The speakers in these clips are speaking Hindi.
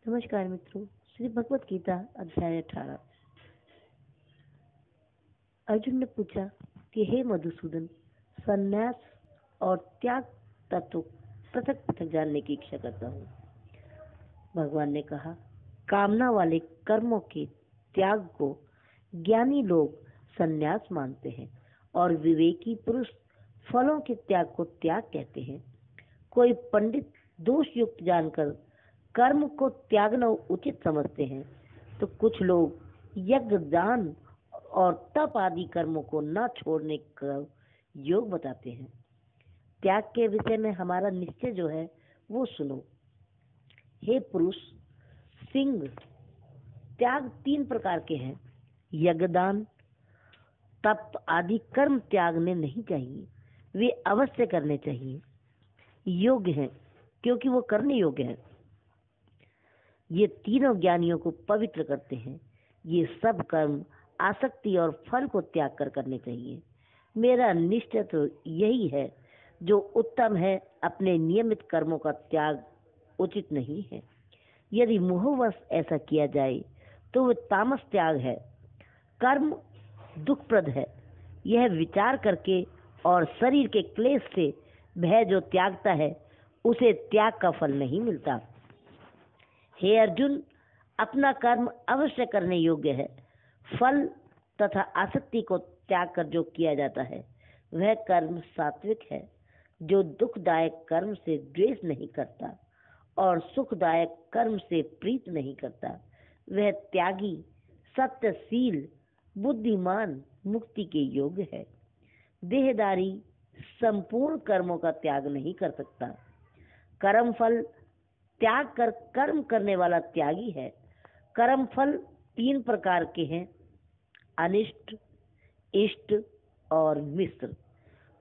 नमस्कार मित्रों। श्री भगवत गीता अध्याय 18। अर्जुन ने पूछा कि हे मधुसूदन, संन्यास और त्याग तत्व पृथक पृथक जानने की इच्छा करता हूँ। भगवान ने कहा, कामना वाले कर्मों के त्याग को ज्ञानी लोग संन्यास मानते हैं और विवेकी पुरुष फलों के त्याग को त्याग कहते हैं। कोई पंडित दोष युक्त जानकर कर्म को त्यागना उचित समझते हैं, तो कुछ लोग यज्ञ, दान और तप आदि कर्मों को न छोड़ने का योग बताते हैं। त्याग के विषय में हमारा निश्चय जो है वो सुनो। हे पुरुष सिंह, त्याग 3 प्रकार के हैं। यज्ञ, दान, तप आदि कर्म त्यागने नहीं चाहिए, वे अवश्य करने चाहिए। योग्य हैं क्योंकि वो करने योग्य हैं। ये तीनों ज्ञानियों को पवित्र करते हैं। ये सब कर्म आसक्ति और फल को त्याग कर करने चाहिए। मेरा निश्चय तो यही है। जो उत्तम है, अपने नियमित कर्मों का त्याग उचित नहीं है। यदि मोहवश ऐसा किया जाए तो वह तामस त्याग है। कर्म दुखप्रद है। यह विचार करके और शरीर के क्लेश से भय जो त्यागता है, उसे त्याग का फल नहीं मिलता। हे अर्जुन, अपना कर्म अवश्य करने योग्य है। फल तथा आसक्ति को त्याग कर जो किया जाता है, वह कर्म सात्विक है। जो दुखदायक कर्म से द्वेष नहीं करता और सुखदायक कर्म से प्रीत नहीं करता, वह त्यागी, सत्यशील, बुद्धिमान, मुक्ति के योग्य है। देहदारी संपूर्ण कर्मों का त्याग नहीं कर सकता। कर्म फल त्याग कर कर्म करने वाला त्यागी है। कर्म फल 3 प्रकार के हैं, अनिष्ट, इष्ट और मिश्र।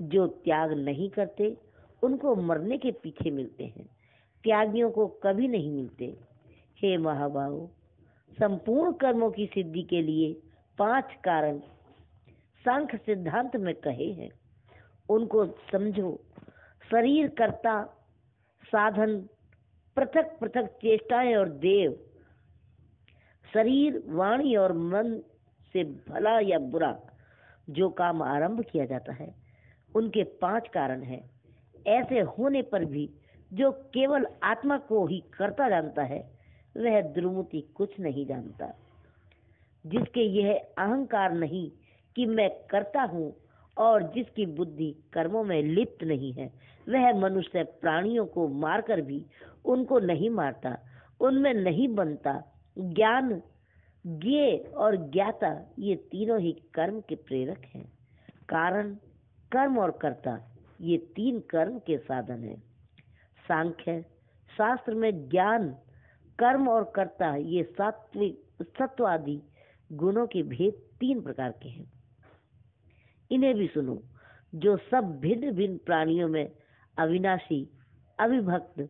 जो त्याग नहीं करते उनको मरने के पीछे मिलते हैं, त्यागियों को कभी नहीं मिलते। हे महाबाहो, संपूर्ण कर्मों की सिद्धि के लिए 5 कारण सांख्य सिद्धांत में कहे हैं, उनको समझो। शरीर कर्ता, साधन, पृथक पृथक चेष्टाएं और देव, शरीर, वाणी और मन से भला या बुरा जो काम आरंभ किया जाता है, उनके 5 कारण हैं। ऐसे होने पर भी जो केवल आत्मा को ही करता जानता है, वह दुर्मति कुछ नहीं जानता। जिसके यह अहंकार नहीं कि मैं करता हूँ और जिसकी बुद्धि कर्मों में लिप्त नहीं है, वह मनुष्य प्राणियों को मारकर भी उनको नहीं मारता, उनमें नहीं बनता। ज्ञान, ज्ञेय और ज्ञाता, ये तीनों ही कर्म के प्रेरक हैं। कारण, कर्म और कर्ता, ये 3 कर्म के साधन हैं। सांख्य शास्त्र में ज्ञान, कर्म और कर्ता, ये सात्विक सत्व आदि गुणों के भेद 3 प्रकार के हैं। इन्हें भी सुनो। जो सब भिन्न भिन्न प्राणियों में अविनाशी, अविभक्त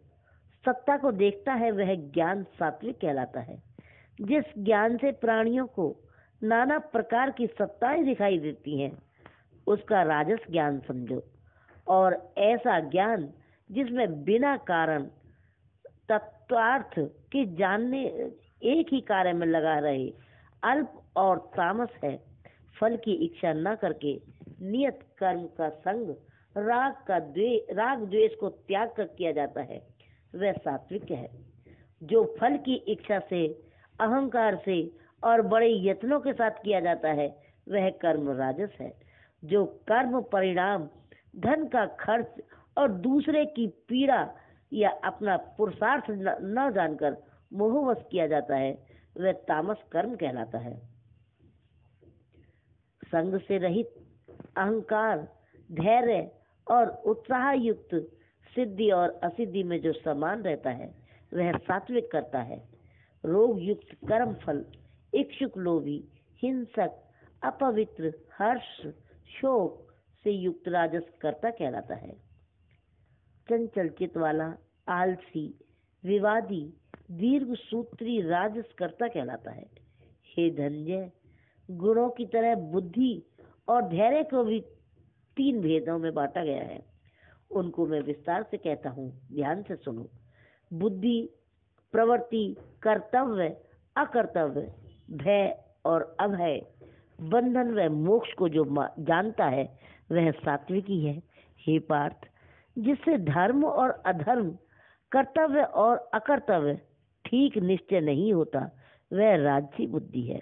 सत्ता को देखता है, वह ज्ञान सात्विक कहलाता है। जिस ज्ञान से प्राणियों को नाना प्रकार की सत्ताएं दिखाई देती हैं, उसका राजस ज्ञान समझो। और ऐसा ज्ञान जिसमें बिना कारण तत्वार्थ के जानने एक ही कार्य में लगा रहे, अल्प और तामस है। फल की इच्छा न करके नियत कर्म का संग, राग द्वेष को त्याग कर किया जाता है, वह सात्विक है। जो फल की इच्छा से, अहंकार से और बड़े यत्नों के साथ किया जाता है, वह कर्म राजस है। जो कर्म परिणाम, धन का खर्च और दूसरे की पीड़ा या अपना पुरुषार्थ न जानकर मोहवश किया जाता है, वह तामस कर्म कहलाता है। संग से रहित अहंकार, धैर्य और उत्साह युक्त सिद्धि और असिद्धि में जो समान रहता है, वह सात्विक करता है। रोग युक्त कर्म फल, इच्छुक, लोभी, हिंसक, अपवित्र, हर्ष, शोक से युक्त राजस कर्ता कहलाता है। चंचल चित्त वाला, आलसी, विवादी, दीर्घ सूत्री राजस कर्ता कहलाता है। हे धनंजय, गुणों की तरह बुद्धि और धैर्य को भी 3 भेदों में बांटा गया है। उनको मैं विस्तार से कहता हूँ, ध्यान से सुनो। बुद्धि, प्रवृत्ति, कर्तव्य अकर्तव्य, भय और अभय, बंधन व मोक्ष को जो जानता है वह सात्विकी है। हे पार्थ, जिससे धर्म और अधर्म, कर्तव्य और अकर्तव्य ठीक निश्चय नहीं होता वह राजसी बुद्धि है।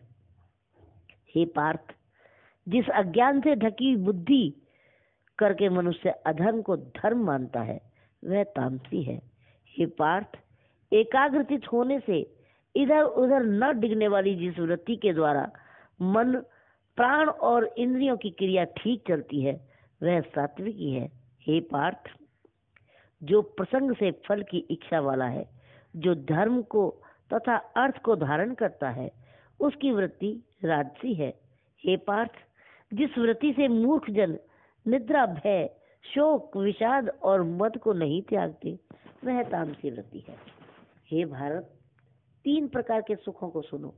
हे पार्थ, जिस अज्ञान से ढकी बुद्धि करके मनुष्य अधर्म को धर्म मानता है वह तामसी है। हे पार्थ, एकाग्रचित होने से इधर उधर न डिगने वाली जिस वृत्ति के द्वारा मन, प्राण और इंद्रियों की क्रिया ठीक चलती है वह सात्विकी है। हे पार्थ, जो प्रसंग से फल की इच्छा वाला है, जो धर्म को तथा अर्थ को धारण करता है, उसकी वृत्ति राजसी है। हे पार्थ, जिस वृत्ति से मूर्ख जन निद्रा, भय, शोक, विषाद और मद को नहीं त्यागते वह तामसी वृत्ति है। हे भारत, 3 प्रकार के सुखों को सुनो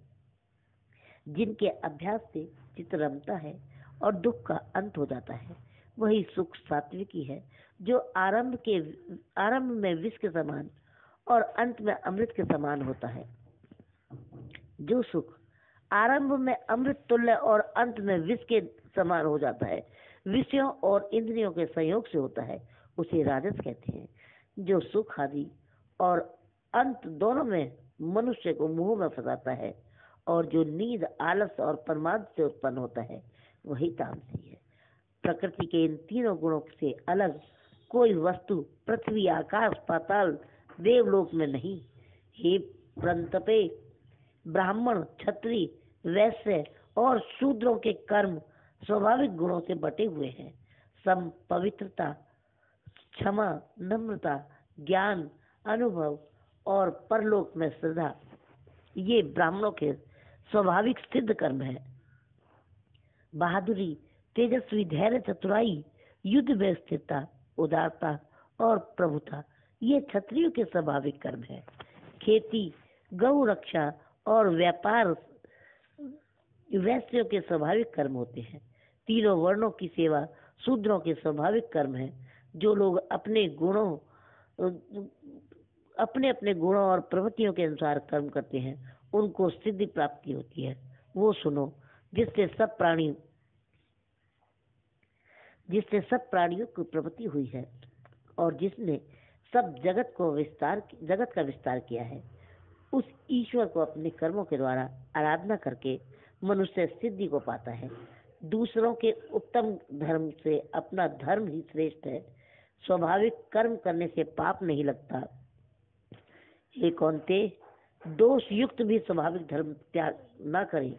जिनके अभ्यास से चित्त रमता है और दुख का अंत हो जाता है। वही सुख सात्विकी है, जो आरंभ में विष के समान और अंत में अमृत के समान होता है। जो सुख आरंभ में अमृत तुल्य और अंत में विष के समान हो जाता है, विषयों और इंद्रियों के संयोग से होता है, उसे राजस कहते हैं। जो सुख आदि और अंत दोनों में मनुष्य को मुंह में फंसाता है और जो नींद, आलस और प्रमाद से उत्पन्न होता है वही तामसी है। प्रकृति के इन तीनों गुणों से अलग कोई वस्तु पृथ्वी, आकाश, पाताल, देवलोक में नहीं। हे परंतपे, ब्राह्मण, क्षत्रिय, वैश्य और शूद्रों के कर्म स्वाभाविक गुणों से बटे हुए हैं। सम, पवित्रता, क्षमा, नम्रता, ज्ञान, अनुभव और परलोक में श्रद्धा, ये ब्राह्मणों के स्वाभाविक सिद्ध कर्म है। बहादुरी, तेजस्वी, धैर्य, चतुराई, युद्ध में स्थिरता, उदारता और प्रभुता, ये क्षत्रियों के स्वाभाविक कर्म है। खेती, गौ रक्षा और व्यापार वैश्यों के स्वाभाविक कर्म होते हैं। तीनों वर्णों की सेवा शूद्रों के स्वाभाविक कर्म है। जो लोग अपने अपने गुणों और प्रवृत्तियों के अनुसार कर्म करते हैं उनको सिद्धि प्राप्ति होती है। वो सुनो जिससे सब प्राणियों की प्रवृत्ति हुई है और जिसने सब जगत का विस्तार किया है। उस ईश्वर को अपने कर्मों के द्वारा आराधना करके मनुष्य सिद्धि को पाता है। दूसरों के उत्तम धर्म से अपना धर्म ही श्रेष्ठ है। स्वाभाविक कर्म करने से पाप नहीं लगता। हे कौन्ते, दोष युक्त भी स्वाभाविक धर्म त्याग न करें।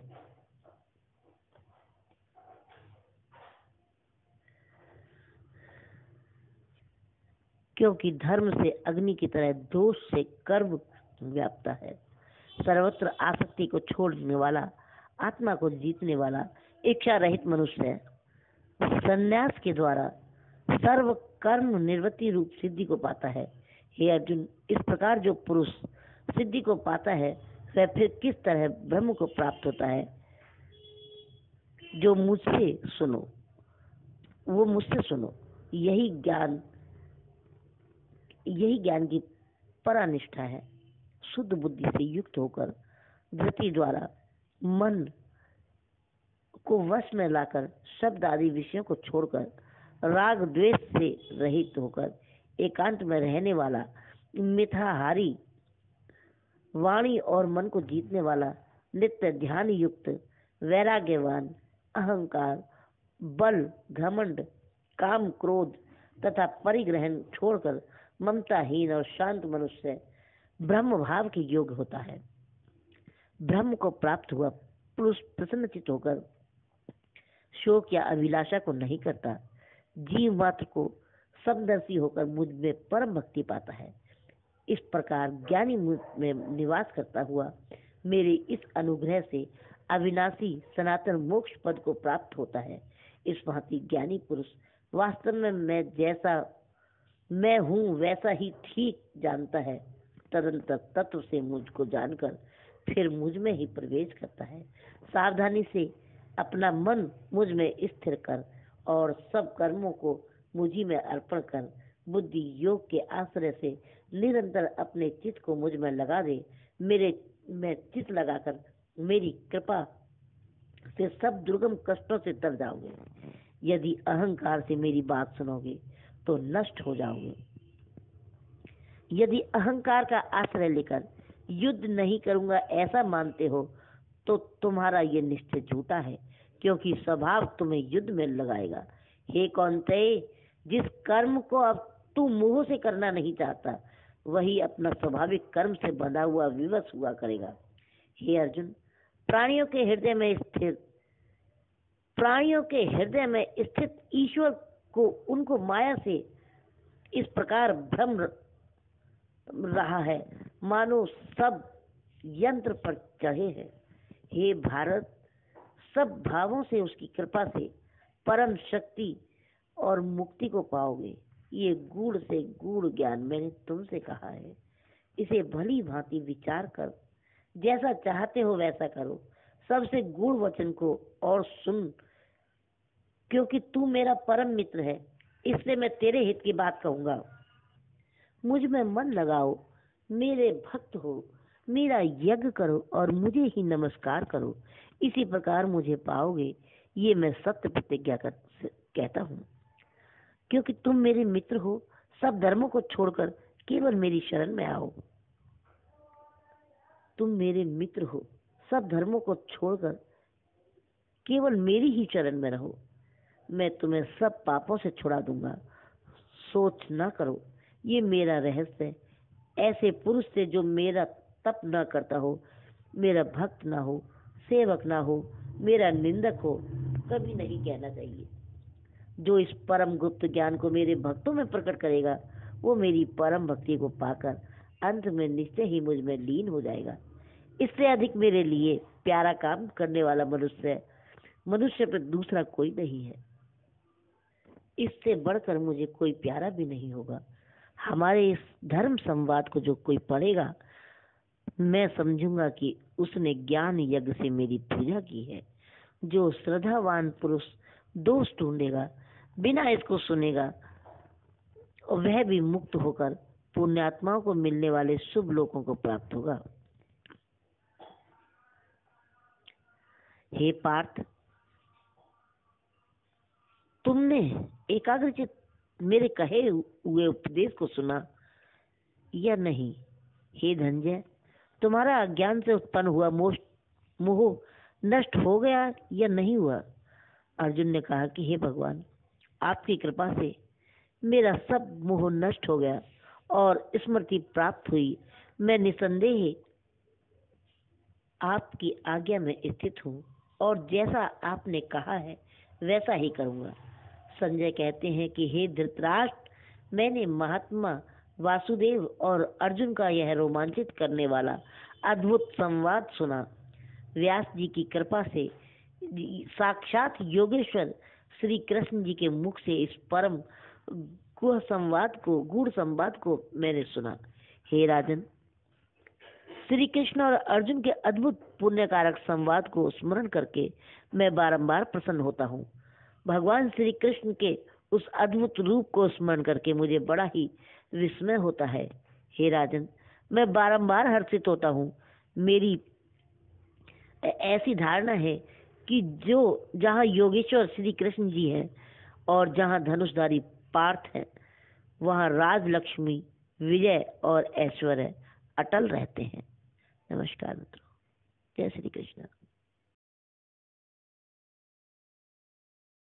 क्योंकि धर्म से अग्नि की तरह दोष से कर्म व्याप्ता है। सर्वत्र आसक्ति को छोड़ने वाला, आत्मा को जीतने वाला इच्छा रहित मनुष्य संन्यास के द्वारा सर्व कर्म निवृत्ति रूप सिद्धि को पाता है। हे अर्जुन, इस प्रकार जो पुरुष सिद्धि को पाता है वह फिर किस तरह ब्रह्म को प्राप्त होता है? जो मुझसे सुनो, वो मुझसे सुनो। यही ज्ञान की परानिष्ठा है। शुद्ध बुद्धि से युक्त होकर धृति द्वारा मन को वश में लाकर शब्द आदि विषयों को छोड़कर राग द्वेष से रहित होकर एकांत में रहने वाला, मिथ्याहारी, वाणी और मन को जीतने वाला, नित्य ध्यान युक्त, वैराग्यवान, अहंकार, बल, घमंड, काम, क्रोध तथा परिग्रहण छोड़कर ममताहीन और शांत मनुष्य ब्रह्म भाव के योग्य होता है। ब्रह्म को प्राप्त हुआ पुरुष प्रसन्नचित्त होकर शोक या अभिलाषा को नहीं करता। जीव मात्र को समदर्शी होकर मुझ में परम भक्ति पाता है। इस प्रकार ज्ञानी मुझ में निवास करता हुआ मेरे इस अनुग्रह से अविनाशी सनातन मोक्ष पद को प्राप्त होता है। इस भांति ज्ञानी पुरुष वास्तव में मैं हूँ वैसा ही ठीक जानता है। तदंतर तत्व से मुझको जानकर फिर मुझ में ही प्रवेश करता है। सावधानी से अपना मन मुझ में स्थिर कर और सब कर्मों को मुझी में अर्पण कर बुद्धि योग के आश्रय से निरंतर अपने चित्त को मुझ में लगा दे। मेरे में चित लगाकर मेरी कृपा से सब दुर्गम कष्टों से तर जाओगे। यदि अहंकार से मेरी बात सुनोगे तो नष्ट हो जाओगे। यदि अहंकार का आश्रय लेकर युद्ध नहीं करूंगा ऐसा मानते हो तो तुम्हारा ये निश्चय झूठा है, क्योंकि स्वभाव तुम्हें युद्ध में लगाएगा। हे कौन्तेय, जिस कर्म को अब तू मुंह से करना नहीं चाहता वही अपना स्वाभाविक कर्म से बंधा हुआ विवश हुआ करेगा। हे अर्जुन, प्राणियों के हृदय में स्थित ईश्वर को उनको माया से इस प्रकार भ्रम रहा है मानो सब यंत्र पर चढ़े हैं। हे भारत, सब भावों से उसकी कृपा से परम शक्ति और मुक्ति को पाओगे। ये गूढ़ से गूढ़ ज्ञान मैंने तुमसे कहा है, इसे भली भांति विचार कर जैसा चाहते हो वैसा करो। सबसे गूढ़ वचन को और सुन, क्योंकि तू मेरा परम मित्र है, इसलिए मैं तेरे हित की बात कहूंगा। मुझ में मन लगाओ, मेरे भक्त हो, मेरा यज्ञ करो और मुझे ही नमस्कार करो। इसी प्रकार मुझे पाओगे, ये मैं सत्य प्रतिज्ञा कहता हूँ। क्योंकि तुम मेरे मित्र हो, सब धर्मों को छोड़कर केवल मेरी शरण में आओ। तुम मेरे मित्र हो, सब धर्मों को छोड़कर केवल मेरी ही शरण में रहो। मैं तुम्हें सब पापों से छुड़ा दूंगा। सोच ना करो, ये मेरा रहस्य है। ऐसे पुरुष से जो मेरा तप न करता हो, मेरा भक्त ना हो, सेवक ना हो, मेरा निंदक हो, कभी नहीं कहना चाहिए। जो इस परम गुप्त ज्ञान को मेरे भक्तों में प्रकट करेगा वो मेरी परम भक्ति को पाकर अंत में निश्चय ही मुझ में लीन हो जाएगा। इससे अधिक मेरे लिए प्यारा काम करने वाला मनुष्य पर दूसरा कोई नहीं है। इससे बढ़कर मुझे कोई प्यारा भी नहीं होगा। हमारे इस धर्म संवाद को जो कोई पढ़ेगा, मैं समझूंगा कि उसने ज्ञान यज्ञ से मेरी पूजा की है। जो श्रद्धावान पुरुष दोष ढूंढेगा, बिना इसको सुनेगा, वह भी मुक्त होकर पुण्यात्माओं को मिलने वाले शुभ लोकों को प्राप्त होगा। हे पार्थ, तुमने एकाग्रचित मेरे कहे हुए उपदेश को सुना या नहीं? हे धनंजय, तुम्हारा अज्ञान से उत्पन्न हुआ मोह नष्ट हो गया या नहीं हुआ? अर्जुन ने कहा कि हे भगवान, आपकी कृपा से मेरा सब मोह नष्ट हो गया और स्मृति प्राप्त हुई। मैं निसंदेह आपकी आज्ञा में स्थित हूँ और जैसा आपने कहा है वैसा ही करूँगा। संजय कहते हैं कि हे धृतराष्ट्र, मैंने महात्मा वासुदेव और अर्जुन का यह रोमांचित करने वाला अद्भुत संवाद सुना। व्यास जी की कृपा से साक्षात योगेश्वर श्री कृष्ण जी के मुख से इस परम गूढ़ संवाद को मैंने सुना। हे राजन, श्री कृष्ण और अर्जुन के अद्भुत पुण्यकारक संवाद को स्मरण करके मैं बारंबार प्रसन्न होता हूँ। भगवान श्री कृष्ण के उस अद्भुत रूप को स्मरण करके मुझे बड़ा ही विस्मय होता है। हे राजन, मैं बारंबार हर्षित होता हूँ। मेरी ऐसी धारणा है कि जहाँ योगेश्वर श्री कृष्ण जी हैं और जहाँ धनुषधारी पार्थ है, वहाँ राज लक्ष्मी, विजय और ऐश्वर्य अटल रहते हैं। नमस्कार मित्रों, जय श्री कृष्ण।